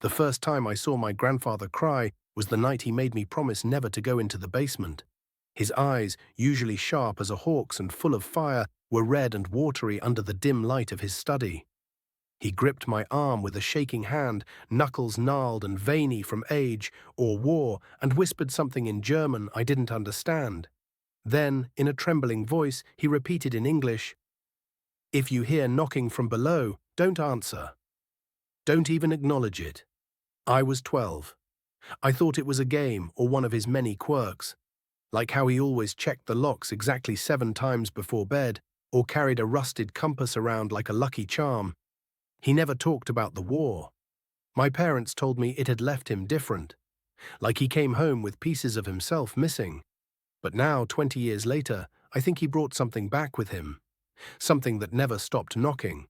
The first time I saw my grandfather cry was the night he made me promise never to go into the basement. His eyes, usually sharp as a hawk's and full of fire, were red and watery under the dim light of his study. He gripped my arm with a shaking hand, knuckles gnarled and veiny from age or war, and whispered something in German I didn't understand. Then, in a trembling voice, he repeated in English, "If you hear knocking from below, don't answer. Don't even acknowledge it." I was 12. I thought it was a game or one of his many quirks, like how he always checked the locks exactly 7 times before bed, or carried a rusted compass around like a lucky charm. He never talked about the war. My parents told me it had left him different, like he came home with pieces of himself missing. But now, 20 years later, I think he brought something back with him, something that never stopped knocking.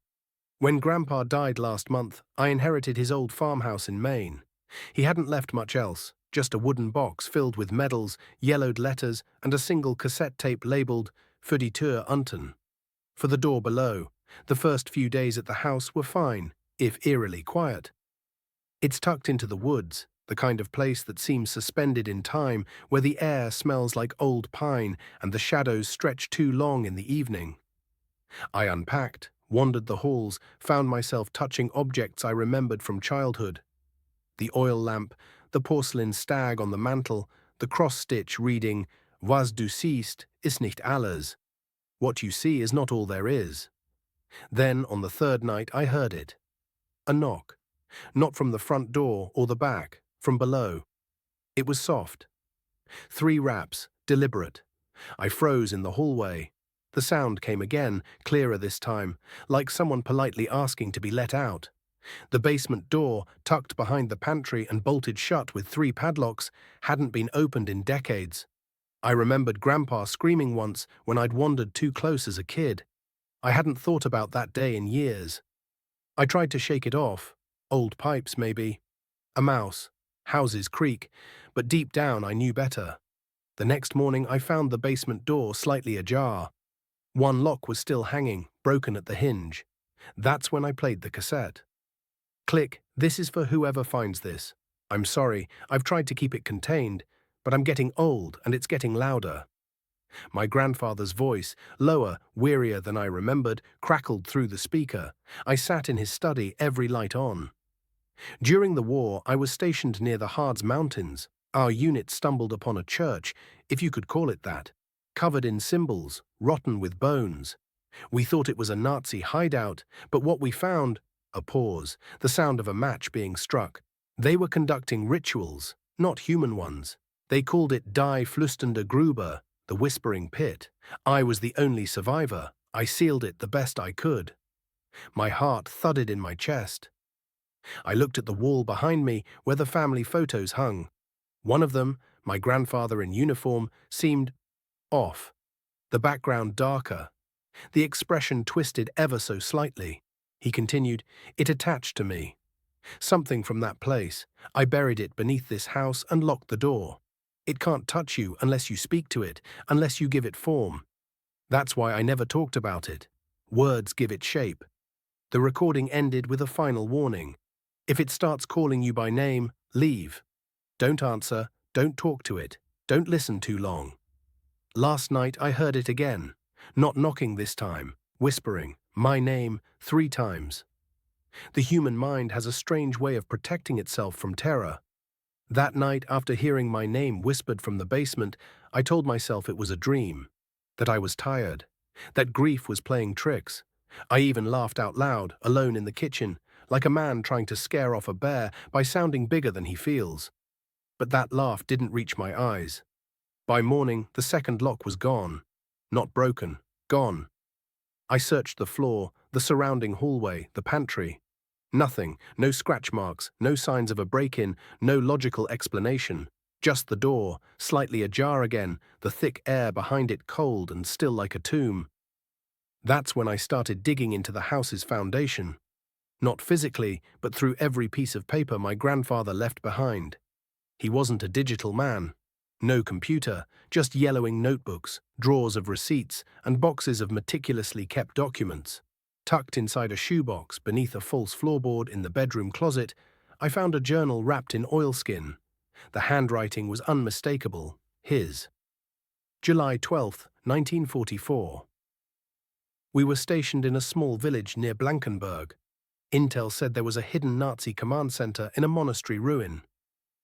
When Grandpa died last month, I inherited his old farmhouse in Maine. He hadn't left much else, just a wooden box filled with medals, yellowed letters, and a single cassette tape labeled "Für die Tür unten." For the door below, the first few days at the house were fine, if eerily quiet. It's tucked into the woods, the kind of place that seems suspended in time, where the air smells like old pine and the shadows stretch too long in the evening. I unpacked, wandered the halls, found myself touching objects I remembered from childhood. The oil lamp, the porcelain stag on the mantel, the cross-stitch reading, "Was du siehst, ist nicht alles." What you see is not all there is. Then, on the third night, I heard it. A knock. Not from the front door or the back, from below. It was soft. 3 raps, deliberate. I froze in the hallway. The sound came again, clearer this time, like someone politely asking to be let out. The basement door, tucked behind the pantry and bolted shut with 3 padlocks, hadn't been opened in decades. I remembered Grandpa screaming once when I'd wandered too close as a kid. I hadn't thought about that day in years. I tried to shake it off. Old pipes, maybe. A mouse. Houses creak. But deep down I knew better. The next morning I found the basement door slightly ajar. One lock was still hanging, broken at the hinge. That's when I played the cassette. Click, this is for whoever finds this. I'm sorry, I've tried to keep it contained, but I'm getting old and it's getting louder. My grandfather's voice, lower, wearier than I remembered, crackled through the speaker. I sat in his study, every light on. During the war, I was stationed near the Harz Mountains. Our unit stumbled upon a church, if you could call it that, covered in symbols, rotten with bones. We thought it was a Nazi hideout, but what we found, a pause, the sound of a match being struck. They were conducting rituals, not human ones. They called it Die Flüsternde Grube, the whispering pit. I was the only survivor. I sealed it the best I could. My heart thudded in my chest. I looked at the wall behind me where the family photos hung. One of them, my grandfather in uniform, seemed off. The background darker. The expression twisted ever so slightly. He continued, "It attached to me. Something from that place. I buried it beneath this house and locked the door. It can't touch you unless you speak to it, unless you give it form. That's why I never talked about it. Words give it shape." The recording ended with a final warning. If it starts calling you by name, leave. Don't answer, don't talk to it, don't listen too long. Last night I heard it again, not knocking this time, whispering, my name, 3 times. The human mind has a strange way of protecting itself from terror. That night, after hearing my name whispered from the basement, I told myself it was a dream, that I was tired, that grief was playing tricks. I even laughed out loud, alone in the kitchen, like a man trying to scare off a bear by sounding bigger than he feels. But that laugh didn't reach my eyes. By morning, the second lock was gone. Not broken, gone. I searched the floor, the surrounding hallway, the pantry. Nothing, no scratch marks, no signs of a break-in, no logical explanation. Just the door, slightly ajar again, the thick air behind it cold and still like a tomb. That's when I started digging into the house's foundation. Not physically, but through every piece of paper my grandfather left behind. He wasn't a digital man. No computer, just yellowing notebooks, drawers of receipts, and boxes of meticulously kept documents. Tucked inside a shoebox beneath a false floorboard in the bedroom closet, I found a journal wrapped in oilskin. The handwriting was unmistakable, his. July 12th, 1944. We were stationed in a small village near Blankenberg. Intel said there was a hidden Nazi command center in a monastery ruin.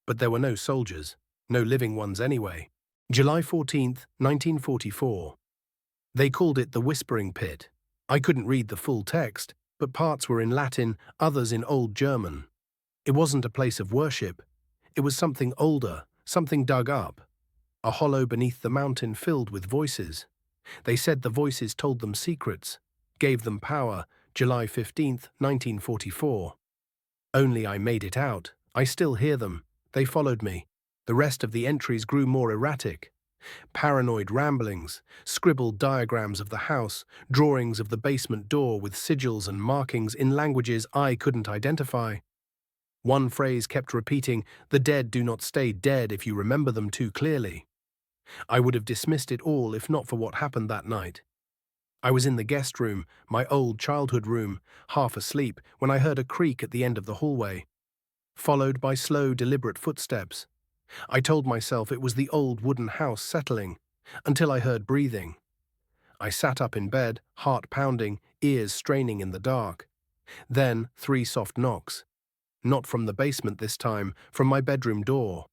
But there were no soldiers, no living ones anyway. July 14th, 1944. They called it the Whispering Pit. I couldn't read the full text, but parts were in Latin, others in Old German. It wasn't a place of worship. It was something older, something dug up. A hollow beneath the mountain filled with voices. They said the voices told them secrets, gave them power. July 15th, 1944. Only I made it out. I still hear them. They followed me. The rest of the entries grew more erratic. Paranoid ramblings, scribbled diagrams of the house, drawings of the basement door with sigils and markings in languages I couldn't identify. One phrase kept repeating, "The dead do not stay dead if you remember them too clearly." I would have dismissed it all if not for what happened that night. I was in the guest room, my old childhood room, half asleep, when I heard a creak at the end of the hallway, followed by slow, deliberate footsteps. I told myself it was the old wooden house settling, until I heard breathing. I sat up in bed, heart pounding, ears straining in the dark. Then 3 soft knocks. Not from the basement this time, from my bedroom door.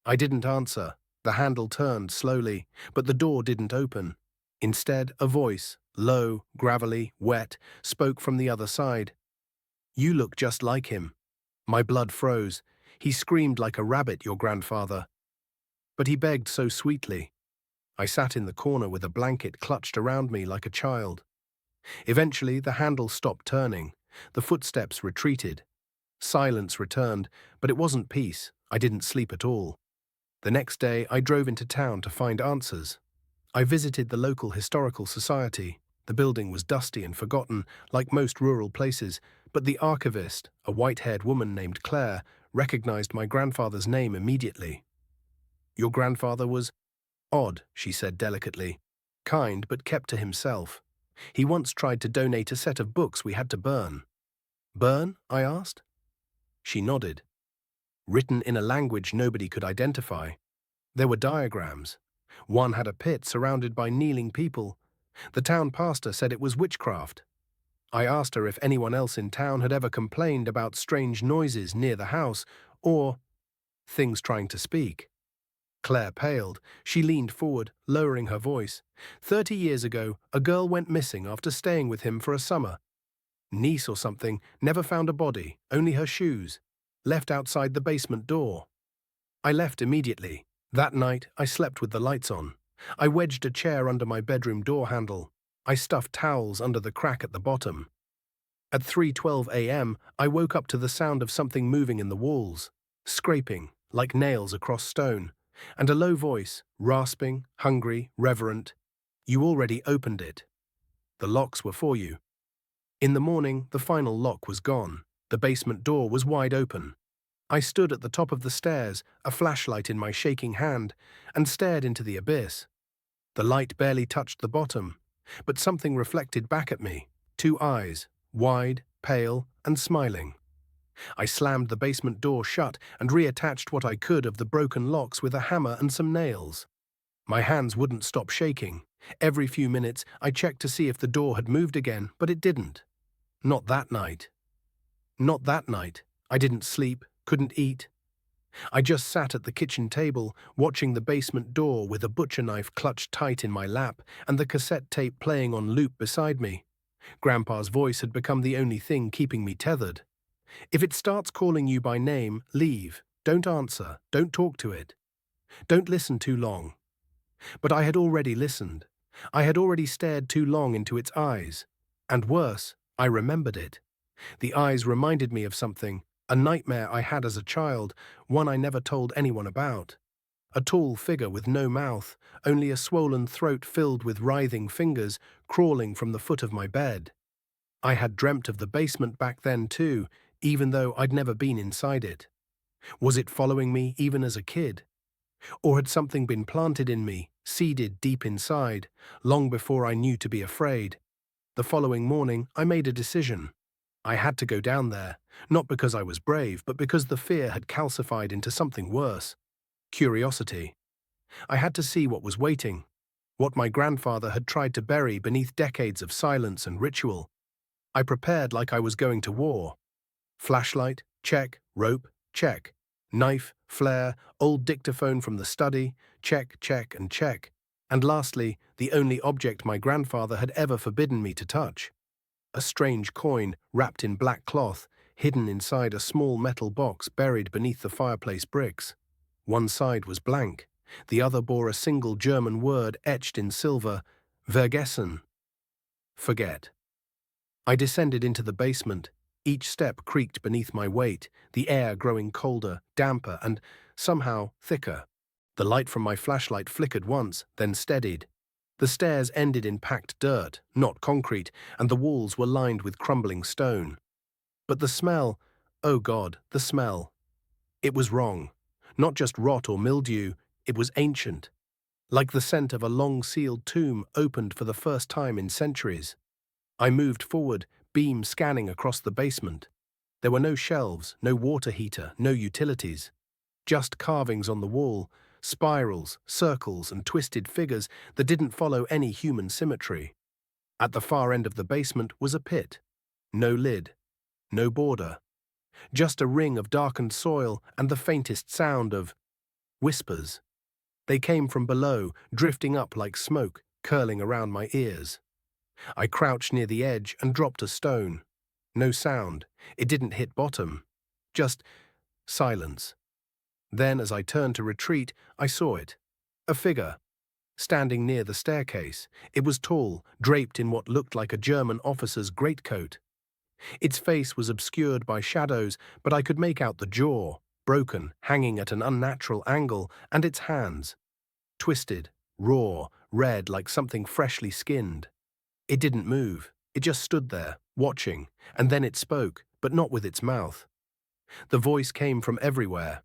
I didn't answer. The handle turned slowly, but the door didn't open. Instead, a voice, low, gravelly, wet, spoke from the other side. "You look just like him." My blood froze. He screamed like a rabbit, your grandfather. But he begged so sweetly. I sat in the corner with a blanket clutched around me like a child. Eventually, the handle stopped turning. The footsteps retreated. Silence returned, but it wasn't peace. I didn't sleep at all. The next day, I drove into town to find answers. I visited the local historical society. The building was dusty and forgotten, like most rural places, but the archivist, a white-haired woman named Claire, recognized my grandfather's name immediately. "Your grandfather was odd," she said delicately. "Kind, but kept to himself. He once tried to donate a set of books we had to burn." "Burn?" I asked. She nodded. Written in a language nobody could identify. There were diagrams. One had a pit surrounded by kneeling people. The town pastor said it was witchcraft. I asked her if anyone else in town had ever complained about strange noises near the house, or things trying to speak. Claire paled. She leaned forward, lowering her voice. 30 years ago, a girl went missing after staying with him for a summer. Niece or something, never found a body, only her shoes. Left outside the basement door. I left immediately. That night, I slept with the lights on. I wedged a chair under my bedroom door handle. I stuffed towels under the crack at the bottom. At 3:12 a.m., I woke up to the sound of something moving in the walls, scraping, like nails across stone, and a low voice, rasping, hungry, reverent. "You already opened it. The locks were for you." In the morning, the final lock was gone. The basement door was wide open. I stood at the top of the stairs, a flashlight in my shaking hand, and stared into the abyss. The light barely touched the bottom, but something reflected back at me. 2 eyes, wide, pale, and smiling. I slammed the basement door shut and reattached what I could of the broken locks with a hammer and some nails. My hands wouldn't stop shaking. Every few minutes, I checked to see if the door had moved again, but it didn't. Not that night. Not that night. I didn't sleep, couldn't eat. I just sat at the kitchen table, watching the basement door with a butcher knife clutched tight in my lap and the cassette tape playing on loop beside me. Grandpa's voice had become the only thing keeping me tethered. "If it starts calling you by name, leave. Don't answer. Don't talk to it. Don't listen too long." But I had already listened. I had already stared too long into its eyes. And worse, I remembered it. The eyes reminded me of something, a nightmare I had as a child, one I never told anyone about. A tall figure with no mouth, only a swollen throat filled with writhing fingers crawling from the foot of my bed. I had dreamt of the basement back then too, even though I'd never been inside it. Was it following me even as a kid? Or had something been planted in me, seeded deep inside, long before I knew to be afraid? The following morning, I made a decision. I had to go down there, not because I was brave, but because the fear had calcified into something worse. Curiosity. I had to see what was waiting, what my grandfather had tried to bury beneath decades of silence and ritual. I prepared like I was going to war. Flashlight, check. Rope, check. Knife, flare, old dictaphone from the study, check, check, and check. And lastly, the only object my grandfather had ever forbidden me to touch. A strange coin, wrapped in black cloth, hidden inside a small metal box buried beneath the fireplace bricks. One side was blank. The other bore a single German word etched in silver, vergessen. Forget. I descended into the basement. Each step creaked beneath my weight, the air growing colder, damper, and, somehow, thicker. The light from my flashlight flickered once, then steadied. The stairs ended in packed dirt, not concrete, and the walls were lined with crumbling stone. But the smell, oh God, the smell. It was wrong. Not just rot or mildew, it was ancient. Like the scent of a long-sealed tomb opened for the first time in centuries. I moved forward, beam scanning across the basement. There were no shelves, no water heater, no utilities. Just carvings on the wall, spirals, circles, and twisted figures that didn't follow any human symmetry. At the far end of the basement was a pit. No lid, no border. Just a ring of darkened soil and the faintest sound of whispers. They came from below, drifting up like smoke, curling around my ears. I crouched near the edge and dropped a stone. No sound. It didn't hit bottom. Just silence. Then, as I turned to retreat, I saw it. A figure. Standing near the staircase. It was tall, draped in what looked like a German officer's greatcoat. Its face was obscured by shadows, but I could make out the jaw, broken, hanging at an unnatural angle, and its hands. Twisted, raw, red like something freshly skinned. It didn't move. It just stood there, watching, and then it spoke, but not with its mouth. The voice came from everywhere.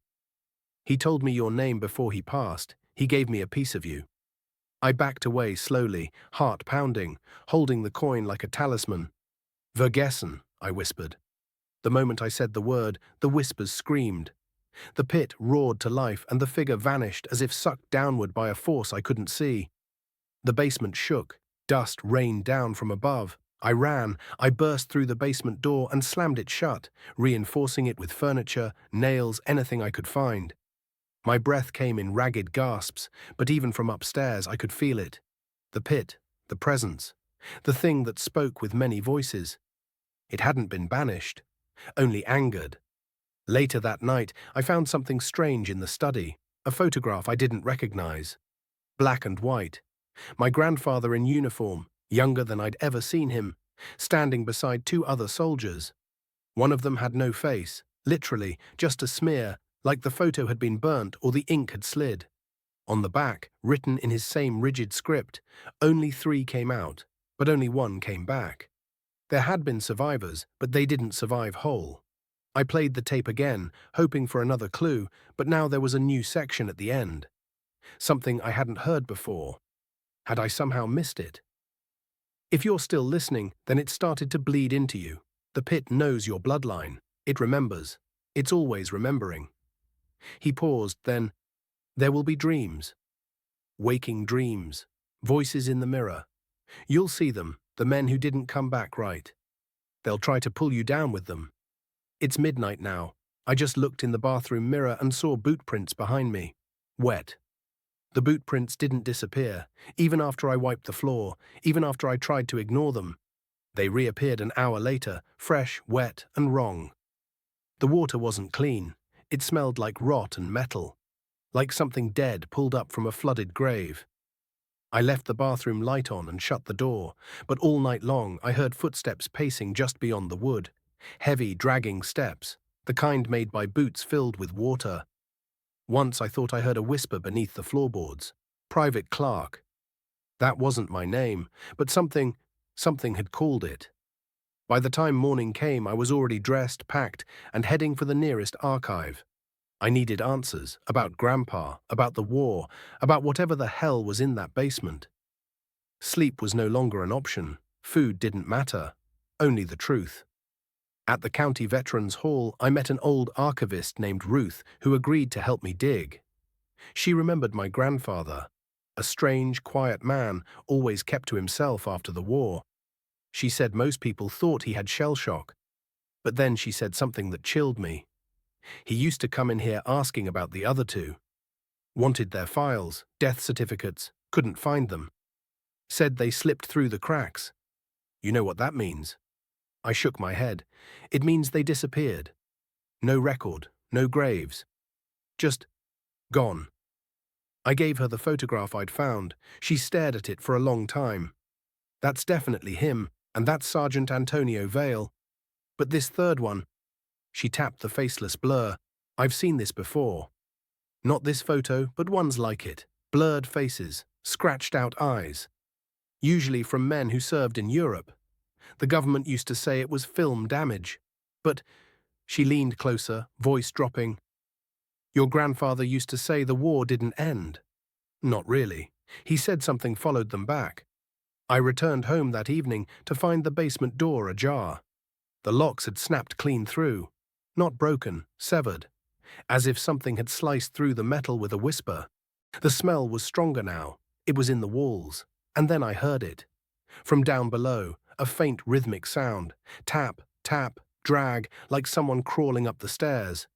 He told me your name before he passed. He gave me a piece of you. I backed away slowly, heart pounding, holding the coin like a talisman. Vergessen, I whispered. The moment I said the word, the whispers screamed. The pit roared to life and the figure vanished as if sucked downward by a force I couldn't see. The basement shook. Dust rained down from above. I ran. I burst through the basement door and slammed it shut, reinforcing it with furniture, nails, anything I could find. My breath came in ragged gasps, but even from upstairs I could feel it. The pit, the presence, the thing that spoke with many voices. It hadn't been banished, only angered. Later that night, I found something strange in the study, a photograph I didn't recognize. Black and white. My grandfather in uniform, younger than I'd ever seen him, standing beside two other soldiers. One of them had no face, literally just a smear, like the photo had been burnt or the ink had slid. On the back, written in his same rigid script, only 3 came out, but only 1 came back. There had been survivors, but they didn't survive whole. I played the tape again, hoping for another clue, but now there was a new section at the end. Something I hadn't heard before. Had I somehow missed it? If you're still listening, then it started to bleed into you. The pit knows your bloodline. It remembers. It's always remembering. He paused, then, there will be dreams. Waking dreams. Voices in the mirror. You'll see them, the men who didn't come back right. They'll try to pull you down with them. It's midnight now. I just looked in the bathroom mirror and saw boot prints behind me. Wet. The boot prints didn't disappear, even after I wiped the floor, even after I tried to ignore them. They reappeared an hour later, fresh, wet, and wrong. The water wasn't clean. It smelled like rot and metal, like something dead pulled up from a flooded grave. I left the bathroom light on and shut the door, but all night long I heard footsteps pacing just beyond the wood. Heavy, dragging steps, the kind made by boots filled with water. Once I thought I heard a whisper beneath the floorboards. Private Clark. That wasn't my name, but something had called it. By the time morning came, I was already dressed, packed, and heading for the nearest archive. I needed answers about Grandpa, about the war, about whatever the hell was in that basement. Sleep was no longer an option. Food didn't matter. Only the truth. At the County Veterans Hall, I met an old archivist named Ruth who agreed to help me dig. She remembered my grandfather, a strange, quiet man, always kept to himself after the war. She said most people thought he had shell shock, but then she said something that chilled me. He used to come in here asking about the other two. Wanted their files, death certificates, couldn't find them. Said they slipped through the cracks. You know what that means? I shook my head. It means they disappeared. No record, no graves. Just gone. I gave her the photograph I'd found. She stared at it for a long time. That's definitely him, and that's Sergeant Antonio Vale. But this third one, she tapped the faceless blur. I've seen this before. Not this photo, but ones like it. Blurred faces, scratched out eyes. Usually from men who served in Europe. The government used to say it was film damage. But she leaned closer, voice dropping. Your grandfather used to say the war didn't end. Not really. He said something followed them back. I returned home that evening to find the basement door ajar. The locks had snapped clean through. Not broken, severed. As if something had sliced through the metal with a whisper. The smell was stronger now. It was in the walls. And then I heard it. From down below, a faint rhythmic sound. Tap, tap, drag, like someone crawling up the stairs.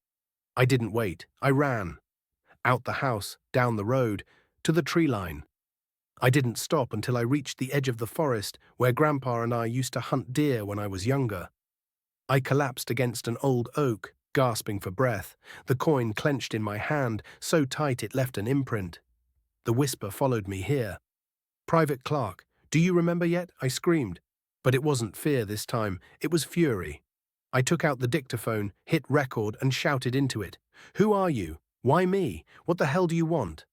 I didn't wait. I ran. Out the house, down the road, to the tree line. I didn't stop until I reached the edge of the forest where Grandpa and I used to hunt deer when I was younger. I collapsed against an old oak, gasping for breath, the coin clenched in my hand, so tight it left an imprint. The whisper followed me here. Private Clark, do you remember yet? I screamed. But it wasn't fear this time, it was fury. I took out the dictaphone, hit record, and shouted into it. Who are you? Why me? What the hell do you want?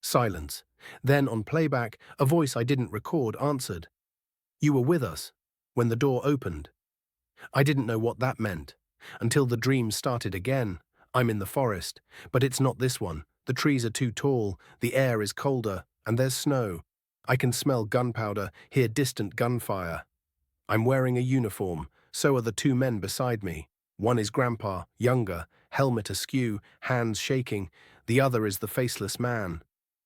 Silence. Then, on playback, a voice I didn't record answered. You were with us, when the door opened. I didn't know what that meant, until the dream started again. I'm in the forest, but it's not this one. The trees are too tall, the air is colder, and there's snow. I can smell gunpowder, hear distant gunfire. I'm wearing a uniform, so are the two men beside me. One is Grandpa, younger, helmet askew, hands shaking. The other is the faceless man.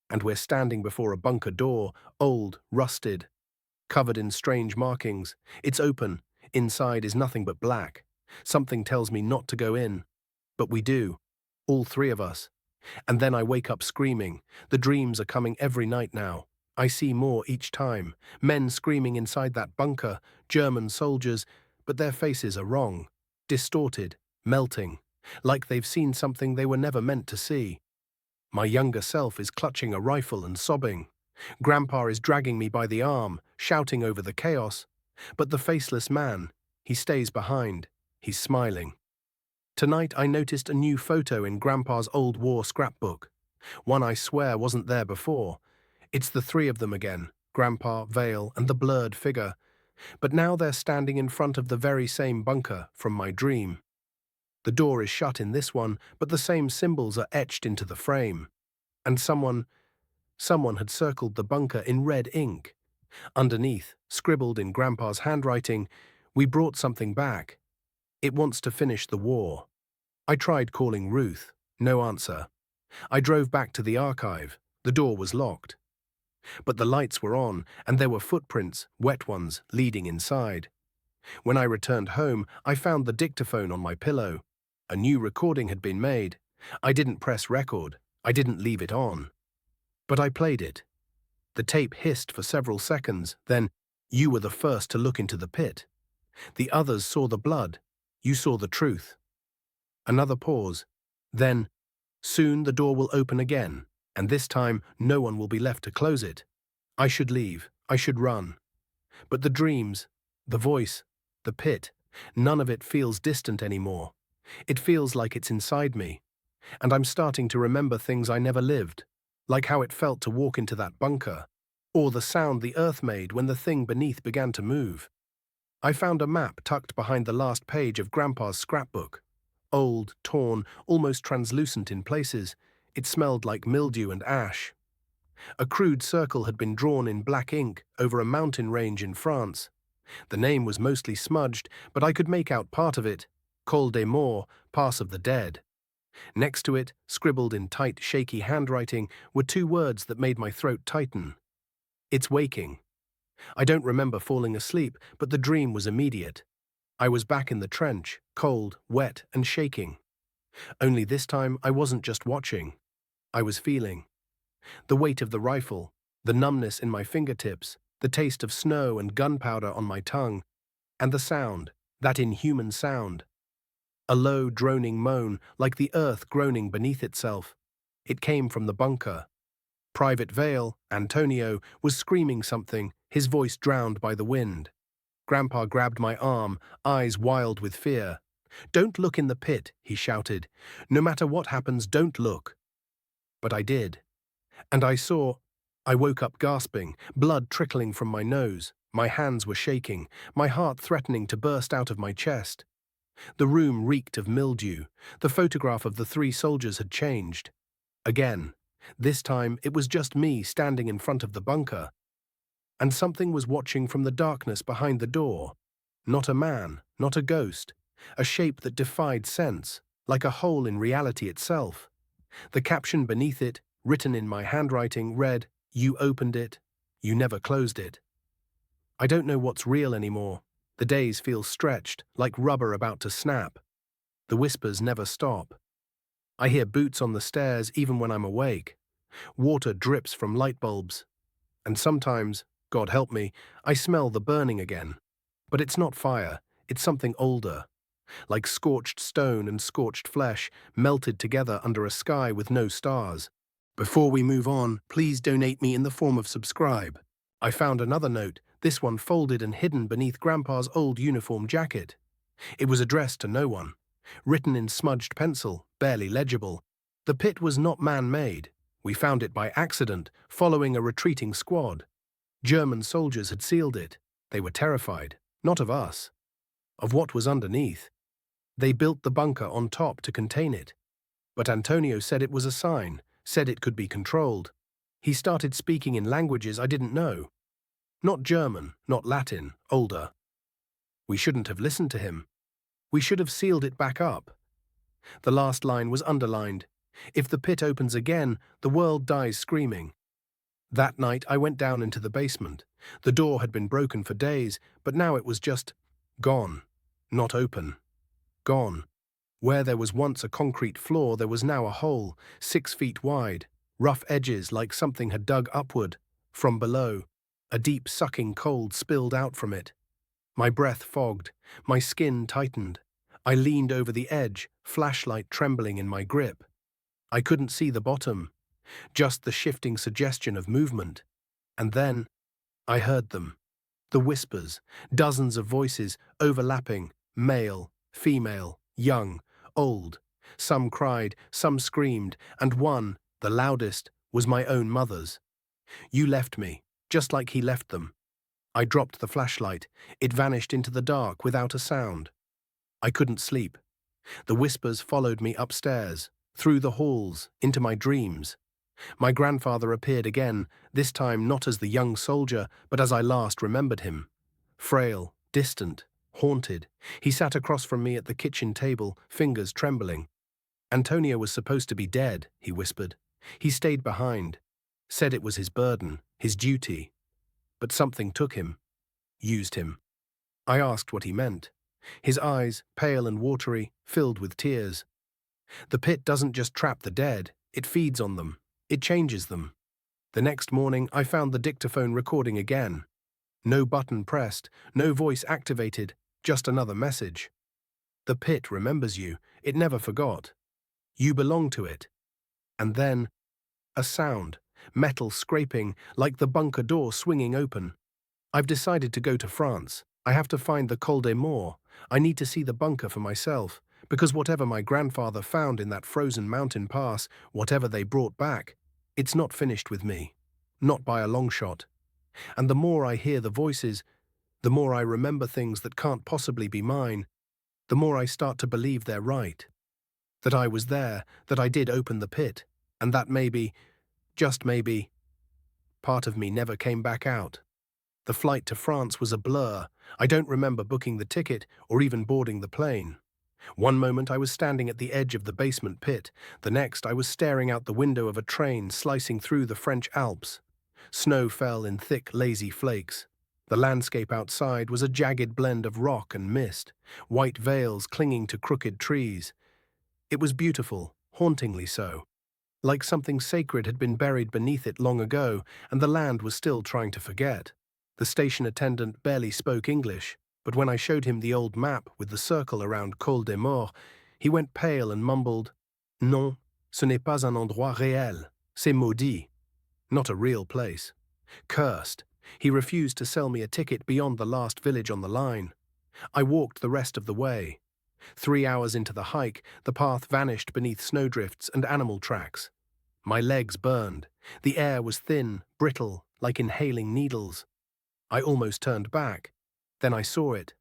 And we're standing before a bunker door, old, rusted, covered in strange markings. It's open. Inside is nothing but black. Something tells me not to go in. But we do. All three of us. And then I wake up screaming. The dreams are coming every night now. I see more each time. Men screaming inside that bunker, German soldiers, but their faces are wrong. Distorted, melting, like they've seen something they were never meant to see. My younger self is clutching a rifle and sobbing. Grandpa is dragging me by the arm, shouting over the chaos. But the faceless man, he stays behind. He's smiling. Tonight I noticed a new photo in Grandpa's old war scrapbook. One I swear wasn't there before. It's the three of them again, Grandpa, Vale, and the blurred figure. But now they're standing in front of the very same bunker from my dream. The door is shut in this one, but the same symbols are etched into the frame. And someone had circled the bunker in red ink. Underneath, scribbled in Grandpa's handwriting, we brought something back. It wants to finish the war. I tried calling Ruth. No answer. I drove back to the archive. The door was locked. But the lights were on, and there were footprints, wet ones, leading inside. When I returned home, I found the dictaphone on my pillow. A new recording had been made. I didn't press record. I didn't leave it on. But I played it. The tape hissed for several seconds, then, you were the first to look into the pit. The others saw the blood. You saw the truth. Another pause. Then, soon the door will open again, and this time no one will be left to close it. I should leave. I should run. But the dreams, the voice, the pit, none of it feels distant anymore. It feels like it's inside me. And I'm starting to remember things I never lived, like how it felt to walk into that bunker, or the sound the earth made when the thing beneath began to move. I found a map tucked behind the last page of Grandpa's scrapbook. Old, torn, almost translucent in places. It smelled like mildew and ash. A crude circle had been drawn in black ink over a mountain range in France. The name was mostly smudged, but I could make out part of it: Col des Morts, Pass of the Dead. Next to it, scribbled in tight, shaky handwriting, were two words that made my throat tighten. It's waking. I don't remember falling asleep, but the dream was immediate. I was back in the trench, cold, wet, and shaking. Only this time I wasn't just watching. I was feeling. The weight of the rifle, the numbness in my fingertips, the taste of snow and gunpowder on my tongue, and the sound, that inhuman sound. A low, droning moan, like the earth groaning beneath itself. It came from the bunker. Private Vale, Antonio, was screaming something, his voice drowned by the wind. Grandpa grabbed my arm, eyes wild with fear. "Don't look in the pit," he shouted. "No matter what happens, don't look." But I did. And I saw. I woke up gasping, blood trickling from my nose. My hands were shaking, my heart threatening to burst out of my chest. The room reeked of mildew. The photograph of the three soldiers had changed. Again. This time it was just me standing in front of the bunker. And something was watching from the darkness behind the door. Not a man, not a ghost. A shape that defied sense, like a hole in reality itself. The caption beneath it, written in my handwriting, read, "You opened it. You never closed it." I don't know what's real anymore. The days feel stretched, like rubber about to snap. The whispers never stop. I hear boots on the stairs even when I'm awake. Water drips from light bulbs. And sometimes, God help me, I smell the burning again. But it's not fire, it's something older. Like scorched stone and scorched flesh, melted together under a sky with no stars. Before we move on, please donate me in the form of subscribe. I found another note, this one folded and hidden beneath Grandpa's old uniform jacket. It was addressed to no one. Written in smudged pencil, barely legible. The pit was not man-made. We found it by accident, following a retreating squad. German soldiers had sealed it. They were terrified, not of us, of what was underneath. They built the bunker on top to contain it. But Antonio said it was a sign, said it could be controlled. He started speaking in languages I didn't know. Not German, not Latin, older. We shouldn't have listened to him. We should have sealed it back up. The last line was underlined. If the pit opens again, the world dies screaming. That night I went down into the basement. The door had been broken for days, but now it was just gone. Not open. Gone. Where there was once a concrete floor, there was now a hole, 6 feet wide, rough edges like something had dug upward. From below, a deep sucking cold spilled out from it. My breath fogged, my skin tightened. I leaned over the edge, flashlight trembling in my grip. I couldn't see the bottom, just the shifting suggestion of movement. And then, I heard them. The whispers, dozens of voices, overlapping, male, female, young, old. Some cried, some screamed, and one, the loudest, was my own mother's. "You left me, just like he left them." I dropped the flashlight. It vanished into the dark without a sound. I couldn't sleep. The whispers followed me upstairs, through the halls, into my dreams. My grandfather appeared again, this time not as the young soldier, but as I last remembered him. Frail, distant, haunted. He sat across from me at the kitchen table, fingers trembling. "Antonio was supposed to be dead," he whispered. "He stayed behind. Said it was his burden, his duty. But something took him. Used him." I asked what he meant. His eyes, pale and watery, filled with tears. "The pit doesn't just trap the dead, it feeds on them. It changes them." The next morning, I found the dictaphone recording again. No button pressed, no voice activated, just another message. "The pit remembers you. It never forgot. You belong to it." And then, a sound, metal scraping, like the bunker door swinging open. "I've decided to go to France. I have to find the Col des Morts. I need to see the bunker for myself, because whatever my grandfather found in that frozen mountain pass, whatever they brought back, it's not finished with me. Not by a long shot. And the more I hear the voices, the more I remember things that can't possibly be mine, the more I start to believe they're right. That I was there, that I did open the pit, and that maybe, just maybe, part of me never came back out. The flight to France was a blur. I don't remember booking the ticket or even boarding the plane. One moment I was standing at the edge of the basement pit, the next I was staring out the window of a train slicing through the French Alps. Snow fell in thick, lazy flakes. The landscape outside was a jagged blend of rock and mist, white veils clinging to crooked trees. It was beautiful, hauntingly so, like something sacred had been buried beneath it long ago, and the land was still trying to forget. The station attendant barely spoke English, but when I showed him the old map with the circle around Col des Morts, he went pale and mumbled, "Non, ce n'est pas un endroit réel. C'est maudit." Not a real place. Cursed. He refused to sell me a ticket beyond the last village on the line. I walked the rest of the way. 3 hours into the hike, the path vanished beneath snowdrifts and animal tracks. My legs burned. The air was thin, brittle, like inhaling needles. I almost turned back. Then I saw it.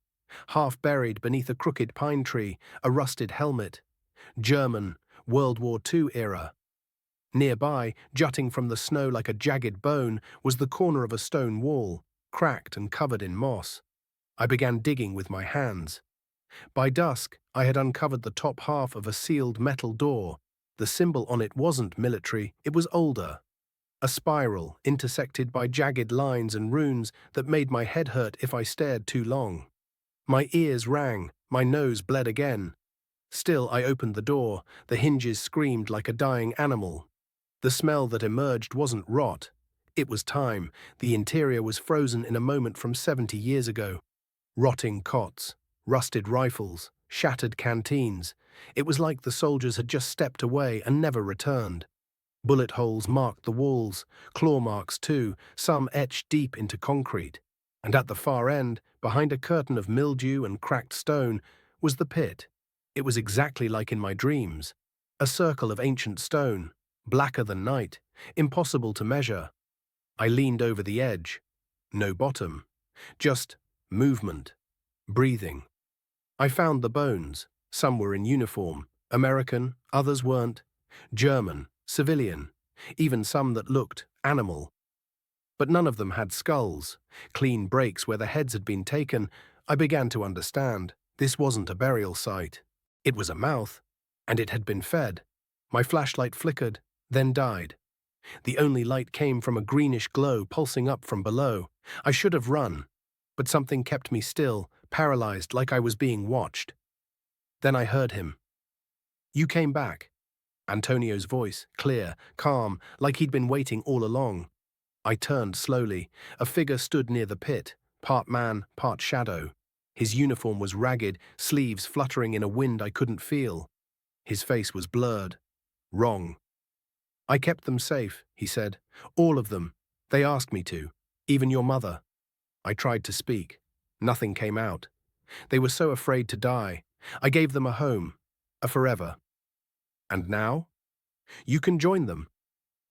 Half buried beneath a crooked pine tree, a rusted helmet. German, World War II era. Nearby, jutting from the snow like a jagged bone, was the corner of a stone wall, cracked and covered in moss. I began digging with my hands. By dusk, I had uncovered the top half of a sealed metal door. The symbol on it wasn't military, it was older. A spiral, intersected by jagged lines and runes that made my head hurt if I stared too long. My ears rang, my nose bled again. Still, I opened the door. The hinges screamed like a dying animal. The smell that emerged wasn't rot. It was time. The interior was frozen in a moment from 70 years ago. Rotting cots, rusted rifles, shattered canteens. It was like the soldiers had just stepped away and never returned. Bullet holes marked the walls, claw marks too, some etched deep into concrete. And at the far end, behind a curtain of mildew and cracked stone, was the pit. It was exactly like in my dreams. A circle of ancient stone, blacker than night, impossible to measure. I leaned over the edge. No bottom. Just movement. Breathing. I found the bones. Some were in uniform. American, others weren't. German, civilian, even some that looked animal. But none of them had skulls, clean breaks where the heads had been taken. I began to understand. This wasn't a burial site. It was a mouth, and it had been fed. My flashlight flickered, then died. The only light came from a greenish glow pulsing up from below. I should have run, but something kept me still, paralyzed like I was being watched. Then I heard him. "You came back." Antonio's voice, clear, calm, like he'd been waiting all along. I turned slowly. A figure stood near the pit, part man, part shadow. His uniform was ragged, sleeves fluttering in a wind I couldn't feel. His face was blurred. Wrong. "I kept them safe," he said. "All of them. They asked me to. Even your mother." I tried to speak. Nothing came out. They were so afraid to die. I gave them a home. A forever. And now? You can join them.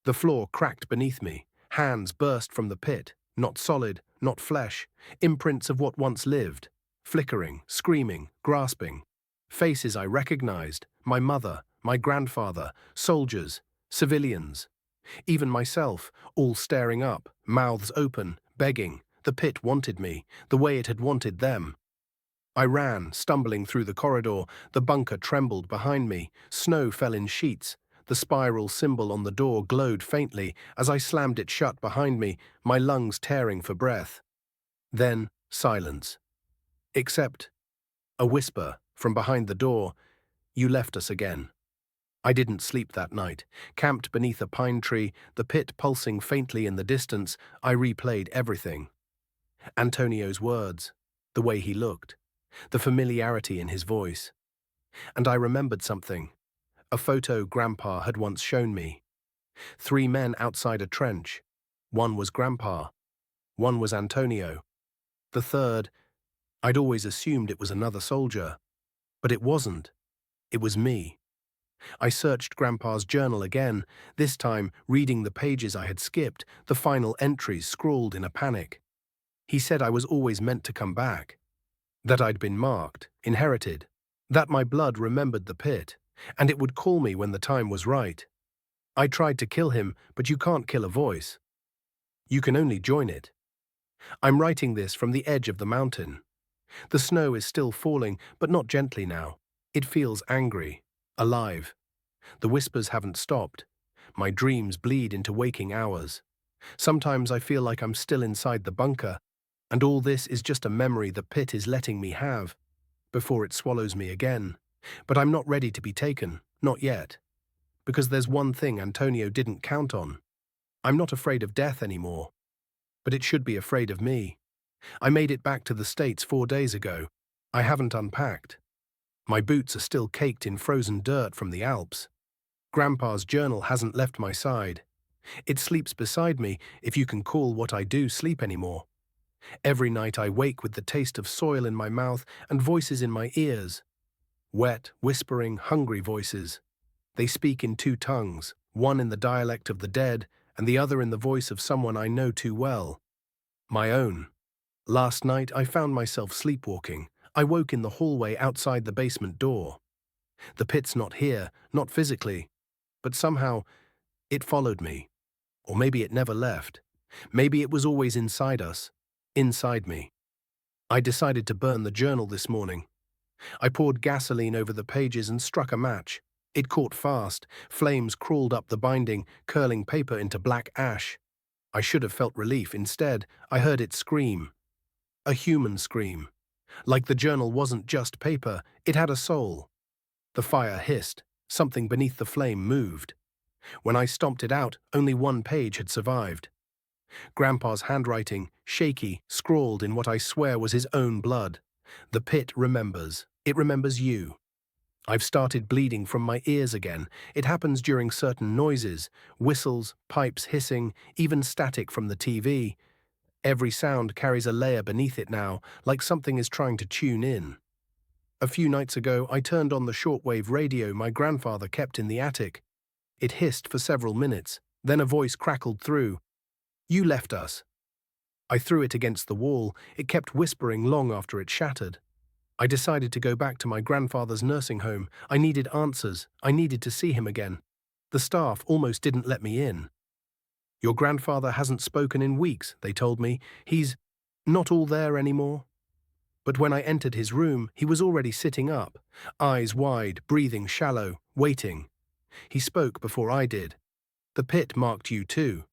The floor cracked beneath me. Hands burst from the pit. Not solid, not flesh. Imprints of what once lived. Flickering, screaming, grasping. Faces I recognized. My mother, my grandfather, soldiers, civilians. Even myself, all staring up, mouths open, begging. The pit wanted me, the way it had wanted them. I ran, stumbling through the corridor. The bunker trembled behind me. Snow fell in sheets. The spiral symbol on the door glowed faintly as I slammed it shut behind me, my lungs tearing for breath. Then silence. Except a whisper from behind the door, "You left us again." I didn't sleep that night. Camped beneath a pine tree, the pit pulsing faintly in the distance, I replayed everything. Antonio's words, the way he looked, the familiarity in his voice. And I remembered something. A photo Grandpa had once shown me. 3 men outside a trench. One was Grandpa. One was Antonio. The third, I'd always assumed it was another soldier. But it wasn't. It was me. I searched Grandpa's journal again, this time reading the pages I had skipped, the final entries scrawled in a panic. He said I was always meant to come back. That I'd been marked, inherited. That my blood remembered the pit, and it would call me when the time was right. I tried to kill him, but you can't kill a voice. You can only join it. I'm writing this from the edge of the mountain. The snow is still falling, but not gently now. It feels angry, alive. The whispers haven't stopped. My dreams bleed into waking hours. Sometimes I feel like I'm still inside the bunker, and all this is just a memory the pit is letting me have, before it swallows me again. But I'm not ready to be taken, not yet. Because there's one thing Antonio didn't count on. I'm not afraid of death anymore. But it should be afraid of me. I made it back to the States 4 days ago. I haven't unpacked. My boots are still caked in frozen dirt from the Alps. Grandpa's journal hasn't left my side. It sleeps beside me, if you can call what I do sleep anymore. Every night I wake with the taste of soil in my mouth and voices in my ears. Wet, whispering, hungry voices. They speak in two tongues, one in the dialect of the dead and the other in the voice of someone I know too well. My own. Last night I found myself sleepwalking. I woke in the hallway outside the basement door. The pit's not here, not physically, but somehow it followed me. Or maybe it never left. Maybe it was always inside us, inside me. I decided to burn the journal this morning. I poured gasoline over the pages and struck a match. It caught fast. Flames crawled up the binding, curling paper into black ash. I should have felt relief. Instead, I heard it scream. A human scream. Like the journal wasn't just paper, it had a soul. The fire hissed. Something beneath the flame moved. When I stomped it out, only one page had survived. Grandpa's handwriting, shaky, scrawled in what I swear was his own blood. The pit remembers. It remembers you. I've started bleeding from my ears again. It happens during certain noises, whistles, pipes hissing, even static from the TV. Every sound carries a layer beneath it now, like something is trying to tune in. A few nights ago, I turned on the shortwave radio my grandfather kept in the attic. It hissed for several minutes. Then a voice crackled through. "You left us." I threw it against the wall. It kept whispering long after it shattered. I decided to go back to my grandfather's nursing home. I needed answers. I needed to see him again. The staff almost didn't let me in. "Your grandfather hasn't spoken in weeks," they told me. "He's not all there anymore." But when I entered his room, he was already sitting up, eyes wide, breathing shallow, waiting. He spoke before I did. "The pit marked you too."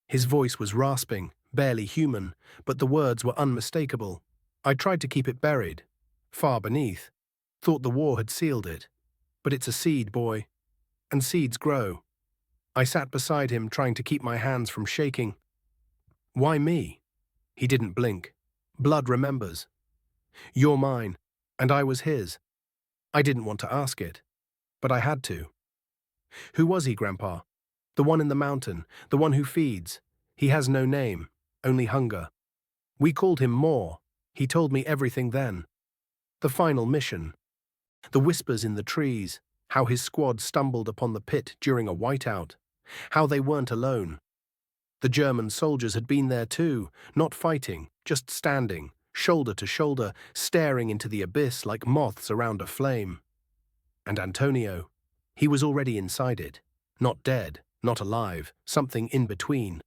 His voice was rasping, barely human, but the words were unmistakable. I tried to keep it buried, far beneath. Thought the war had sealed it. But it's a seed, boy. And seeds grow. I sat beside him, trying to keep my hands from shaking. "Why me?" He didn't blink. "Blood remembers. You're mine, and I was his." I didn't want to ask it, but I had to. "Who was he, Grandpa?" "The one in the mountain, the one who feeds. He has no name, only hunger. We called him More. He told me everything then. The final mission. The whispers in the trees, how his squad stumbled upon the pit during a whiteout, how they weren't alone. The German soldiers had been there too, not fighting, just standing, shoulder to shoulder, staring into the abyss like moths around a flame. And Antonio, he was already inside it, not dead, not alive, something in between.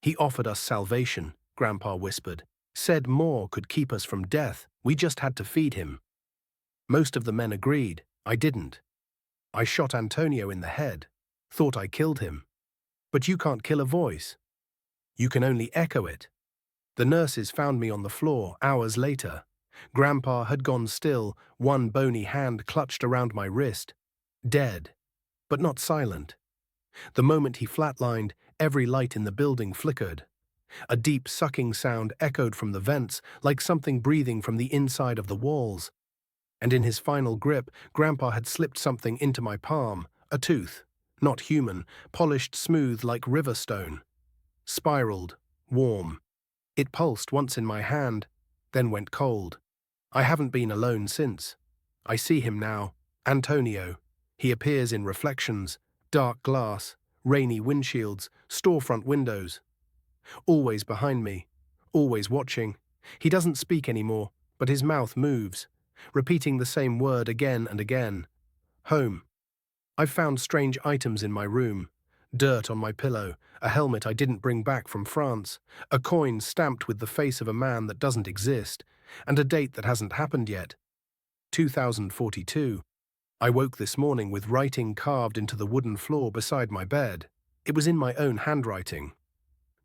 "He offered us salvation," Grandpa whispered. "Said More could keep us from death. We just had to feed him." Most of the men agreed. I didn't. I shot Antonio in the head. Thought I killed him. But you can't kill a voice. You can only echo it. The nurses found me on the floor hours later. Grandpa had gone still, one bony hand clutched around my wrist. Dead, but not silent. The moment he flatlined, every light in the building flickered. A deep sucking sound echoed from the vents, like something breathing from the inside of the walls. And in his final grip, Grandpa had slipped something into my palm, a tooth, not human, polished smooth like river stone. Spiraled, warm. It pulsed once in my hand, then went cold. I haven't been alone since. I see him now, Antonio. He appears in reflections, dark glass, rainy windshields, storefront windows. Always behind me, always watching. He doesn't speak anymore, but his mouth moves, repeating the same word again and again. Home. I've found strange items in my room. Dirt on my pillow, a helmet I didn't bring back from France, a coin stamped with the face of a man that doesn't exist, and a date that hasn't happened yet. 2042. I woke this morning with writing carved into the wooden floor beside my bed. It was in my own handwriting.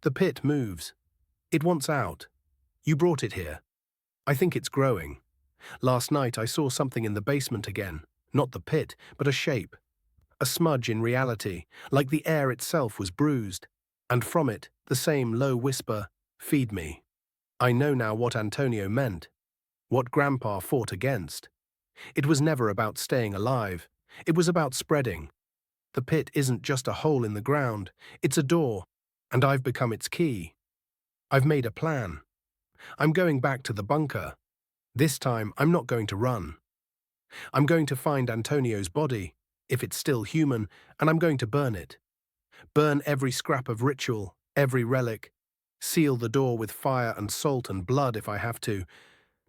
The pit moves. It wants out. You brought it here. I think it's growing. Last night I saw something in the basement again. Not the pit, but a shape. A smudge in reality, like the air itself was bruised. And from it, the same low whisper, "Feed me." I know now what Antonio meant. What Grandpa fought against. It was never about staying alive. It was about spreading. The pit isn't just a hole in the ground. It's a door. And I've become its key. I've made a plan. I'm going back to the bunker. This time, I'm not going to run. I'm going to find Antonio's body, if it's still human, and I'm going to burn it. Burn every scrap of ritual, every relic. Seal the door with fire and salt and blood if I have to,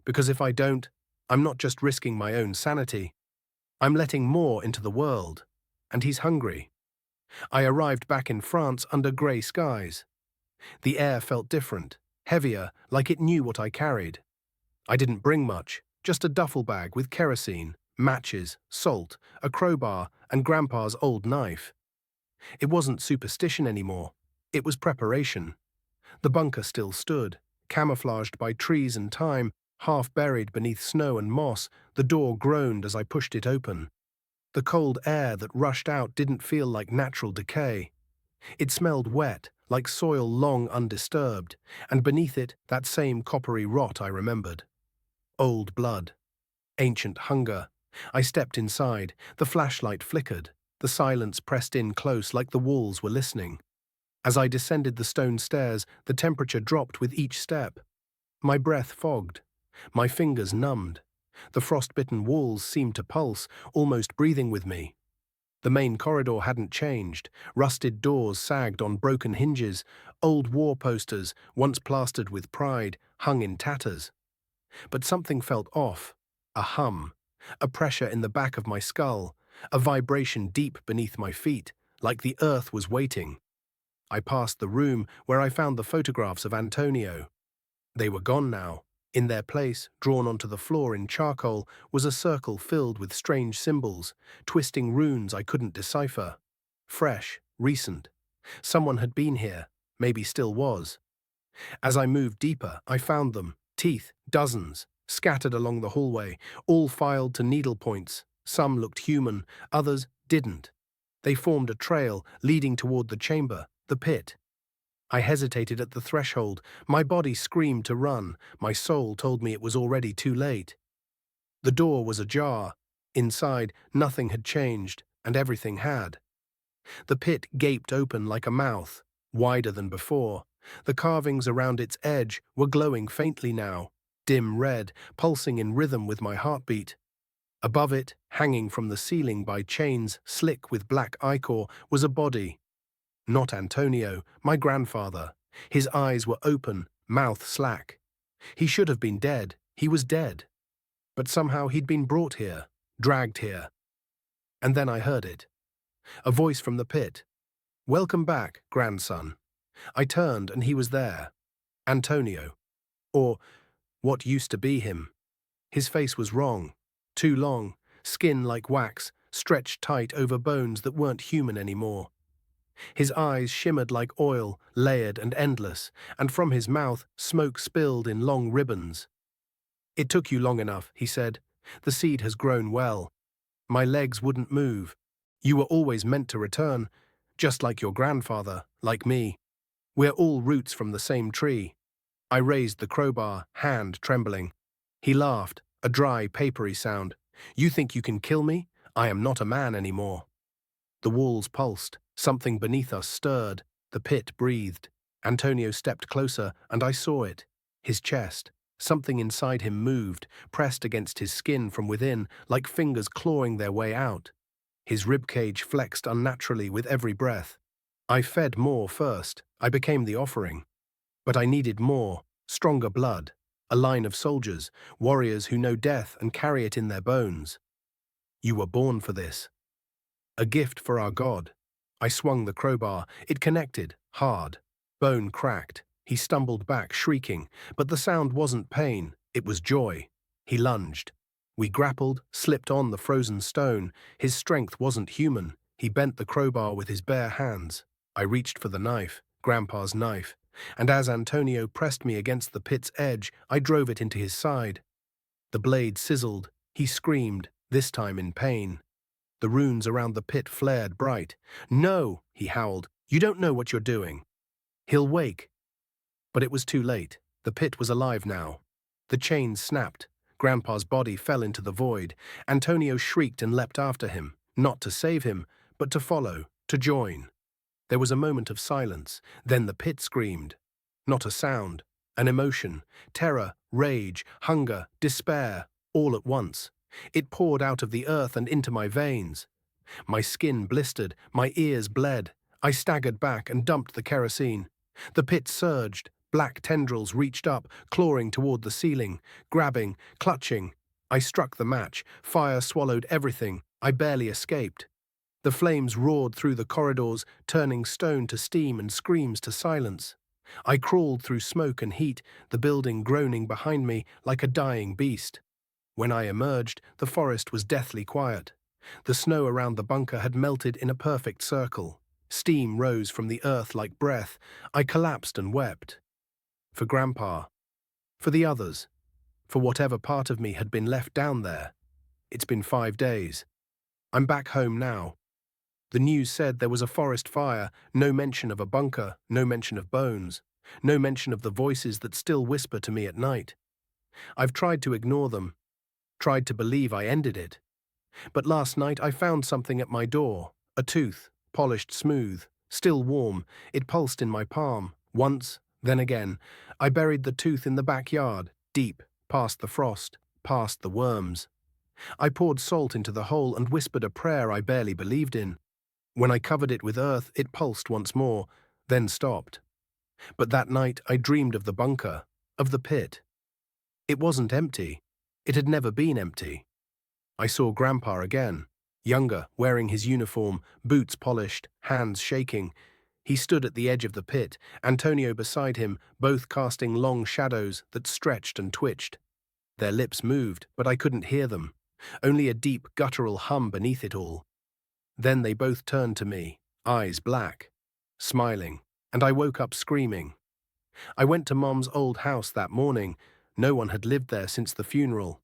because if I don't, I'm not just risking my own sanity. I'm letting more into the world, and he's hungry. I arrived back in France under grey skies. The air felt different, heavier, like it knew what I carried. I didn't bring much, just a duffel bag with kerosene, matches, salt, a crowbar, and Grandpa's old knife. It wasn't superstition anymore. It was preparation. The bunker still stood, camouflaged by trees and time, half buried beneath snow and moss. The door groaned as I pushed it open. The cold air that rushed out didn't feel like natural decay. It smelled wet, like soil long undisturbed, and beneath it, that same coppery rot I remembered. Old blood. Ancient hunger. I stepped inside. The flashlight flickered. The silence pressed in close like the walls were listening. As I descended the stone stairs, the temperature dropped with each step. My breath fogged. My fingers numbed. The frost-bitten walls seemed to pulse, almost breathing with me. The main corridor hadn't changed. Rusted doors sagged on broken hinges. Old war posters, once plastered with pride, hung in tatters. But something felt off. A hum. A pressure in the back of my skull. A vibration deep beneath my feet, like the earth was waiting. I passed the room where I found the photographs of Antonio. They were gone now. In their place, drawn onto the floor in charcoal, was a circle filled with strange symbols, twisting runes I couldn't decipher. Fresh, recent. Someone had been here, maybe still was. As I moved deeper, I found them, teeth, dozens, scattered along the hallway, all filed to needle points. Some looked human, others didn't. They formed a trail leading toward the chamber, the pit. I hesitated at the threshold. My body screamed to run. My soul told me it was already too late. The door was ajar. Inside, nothing had changed, and everything had. The pit gaped open like a mouth, wider than before. The carvings around its edge were glowing faintly now, dim red, pulsing in rhythm with my heartbeat. Above it, hanging from the ceiling by chains slick with black ichor, was a body. Not Antonio, my grandfather. His eyes were open, mouth slack. He should have been dead. He was dead. But somehow he'd been brought here, dragged here. And then I heard it. A voice from the pit. "Welcome back, grandson." I turned and he was there. Antonio. Or what used to be him. His face was wrong. Too long, skin like wax, stretched tight over bones that weren't human anymore. His eyes shimmered like oil, layered and endless, and from his mouth smoke spilled in long ribbons. "It took you long enough," he said. "The seed has grown well. My legs wouldn't move. You were always meant to return, just like your grandfather, like me. We're all roots from the same tree." I raised the crowbar, hand trembling. He laughed, a dry, papery sound. "You think you can kill me? I am not a man anymore." The walls pulsed. Something beneath us stirred. The pit breathed. Antonio stepped closer, and I saw it. His chest. Something inside him moved, pressed against his skin from within, like fingers clawing their way out. His ribcage flexed unnaturally with every breath. I fed more first. I became the offering. But I needed more, stronger blood. A line of soldiers, warriors who know death and carry it in their bones. "You were born for this. A gift for our God." I swung the crowbar. It connected, hard. Bone cracked. He stumbled back, shrieking, but the sound wasn't pain, it was joy. He lunged. We grappled, slipped on the frozen stone. His strength wasn't human. He bent the crowbar with his bare hands. I reached for the knife, Grandpa's knife, and as Antonio pressed me against the pit's edge, I drove it into his side. The blade sizzled. He screamed, this time in pain. The runes around the pit flared bright. "No," he howled, "you don't know what you're doing. He'll wake." But it was too late. The pit was alive now. The chains snapped. Grandpa's body fell into the void. Antonio shrieked and leapt after him, not to save him, but to follow, to join. There was a moment of silence. Then the pit screamed. Not a sound, an emotion, terror, rage, hunger, despair, all at once. It poured out of the earth and into my veins. My skin blistered, my ears bled. I staggered back and dumped the kerosene. The pit surged. Black tendrils reached up, clawing toward the ceiling, grabbing, clutching. I struck the match. Fire swallowed everything. I barely escaped. The flames roared through the corridors, turning stone to steam and screams to silence. I crawled through smoke and heat, the building groaning behind me like a dying beast. When I emerged, the forest was deathly quiet. The snow around the bunker had melted in a perfect circle. Steam rose from the earth like breath. I collapsed and wept. For Grandpa. For the others. For whatever part of me had been left down there. It's been 5 days. I'm back home now. The news said there was a forest fire, no mention of a bunker, no mention of bones, no mention of the voices that still whisper to me at night. I've tried to ignore them, tried to believe I ended it. But last night I found something at my door, a tooth, polished smooth, still warm. It pulsed in my palm, once, then again. I buried the tooth in the backyard, deep, past the frost, past the worms. I poured salt into the hole and whispered a prayer I barely believed in. When I covered it with earth, it pulsed once more, then stopped. But that night I dreamed of the bunker, of the pit. It wasn't empty. It had never been empty. I saw Grandpa again, younger, wearing his uniform, boots polished, hands shaking. He stood at the edge of the pit, Antonio beside him, both casting long shadows that stretched and twitched. Their lips moved, but I couldn't hear them, only a deep, guttural hum beneath it all. Then they both turned to me, eyes black, smiling, and I woke up screaming. I went to Mom's old house that morning. No one had lived there since the funeral.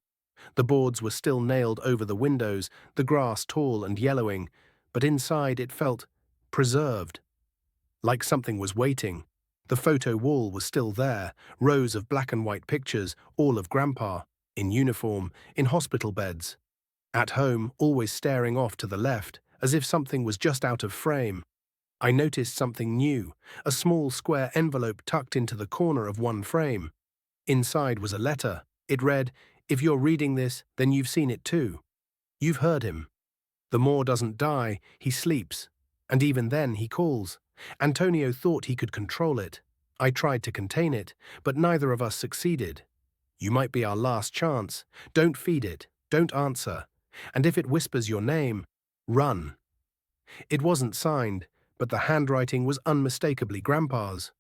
The boards were still nailed over the windows, the grass tall and yellowing, but inside it felt preserved. Like something was waiting. The photo wall was still there, rows of black and white pictures, all of Grandpa, in uniform, in hospital beds. At home, always staring off to the left, as if something was just out of frame. I noticed something new, a small square envelope tucked into the corner of one frame. Inside was a letter. It read, "If you're reading this, then you've seen it too. You've heard him. The Moor doesn't die, he sleeps. And even then he calls." Antonio thought he could control it. I tried to contain it, but neither of us succeeded. "You might be our last chance. Don't feed it. Don't answer. And if it whispers your name, run." It wasn't signed, but the handwriting was unmistakably Grandpa's.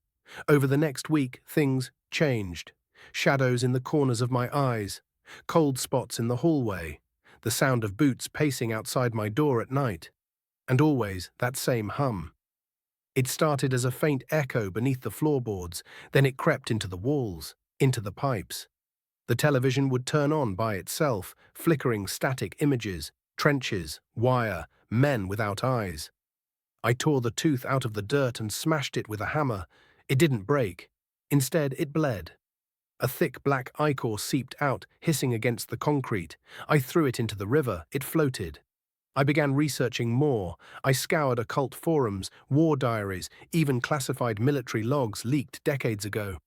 Over the next week, things changed. Shadows in the corners of my eyes, cold spots in the hallway, the sound of boots pacing outside my door at night, and always that same hum. It started as a faint echo beneath the floorboards, then it crept into the walls, into the pipes. The television would turn on by itself, flickering static images, trenches, wire, men without eyes. I tore the tooth out of the dirt and smashed it with a hammer. It didn't break. Instead, it bled. A thick black ichor seeped out, hissing against the concrete. I threw it into the river. It floated. I began researching more. I scoured occult forums, war diaries, even classified military logs leaked decades ago.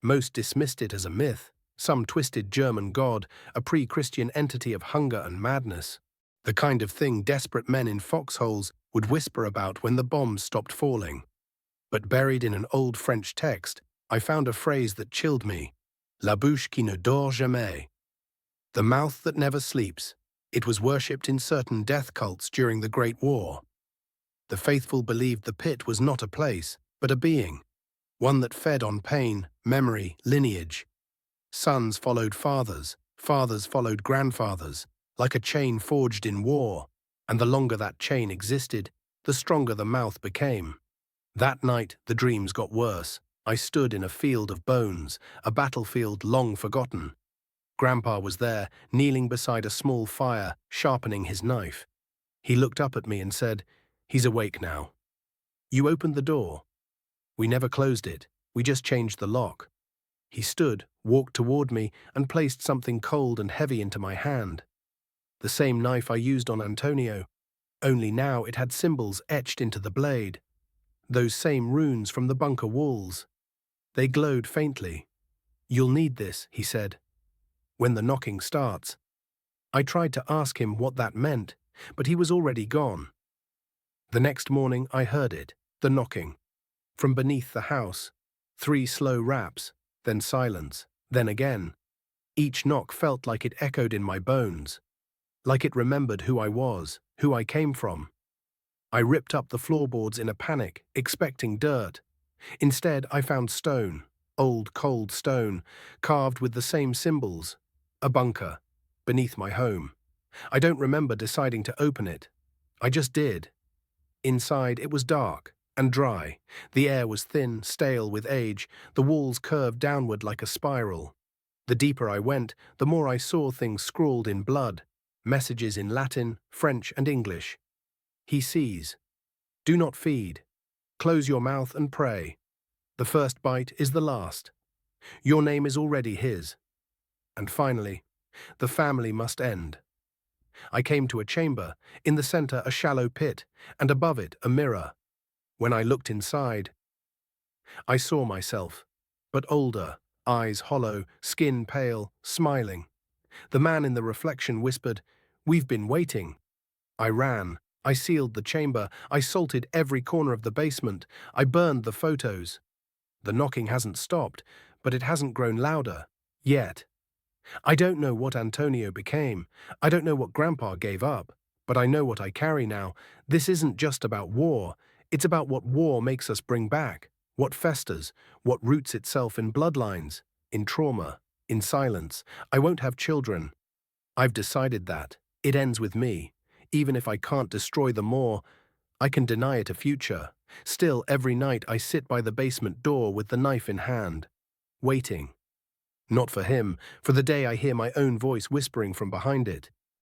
Most dismissed it as a myth, some twisted German god, a pre-Christian entity of hunger and madness. The kind of thing desperate men in foxholes would whisper about when the bombs stopped falling. But buried in an old French text, I found a phrase that chilled me. La bouche qui ne dort jamais. The mouth that never sleeps. It was worshipped in certain death cults during the Great War. The faithful believed the pit was not a place, but a being, one that fed on pain, memory, lineage. Sons followed fathers, fathers followed grandfathers, like a chain forged in war, and the longer that chain existed, the stronger the mouth became. That night, the dreams got worse. I stood in a field of bones, a battlefield long forgotten. Grandpa was there, kneeling beside a small fire, sharpening his knife. He looked up at me and said, "He's awake now." "You opened the door." "We never closed it. We just changed the lock." He stood, walked toward me, and placed something cold and heavy into my hand. The same knife I used on Antonio, only now it had symbols etched into the blade. Those same runes from the bunker walls. They glowed faintly. "You'll need this," he said, "when the knocking starts." I tried to ask him what that meant, but he was already gone. The next morning I heard it, the knocking. From beneath the house, 3 slow raps, then silence, then again. Each knock felt like it echoed in my bones, like it remembered who I was, who I came from. I ripped up the floorboards in a panic, expecting dirt. Instead, I found stone, old cold stone, carved with the same symbols. A bunker, beneath my home. I don't remember deciding to open it. I just did. Inside, it was dark and dry. The air was thin, stale with age. The walls curved downward like a spiral. The deeper I went, the more I saw things scrawled in blood, messages in Latin, French, and English. He sees. Do not feed. Close your mouth and pray. The first bite is the last. Your name is already his. And finally, the family must end. I came to a chamber, in the center a shallow pit, and above it a mirror. When I looked inside, I saw myself, but older, eyes hollow, skin pale, smiling. The man in the reflection whispered, "We've been waiting." I ran. I sealed the chamber. I salted every corner of the basement. I burned the photos. The knocking hasn't stopped, but it hasn't grown louder. Yet. I don't know what Antonio became. I don't know what Grandpa gave up. But I know what I carry now. This isn't just about war. It's about what war makes us bring back. What festers. What roots itself in bloodlines. In trauma. In silence. I won't have children. I've decided that. It ends with me. Even if I can't destroy the more, I can deny it a future. Still, every night I sit by the basement door with the knife in hand. Waiting. Not for him, for the day I hear my own voice whispering from behind it.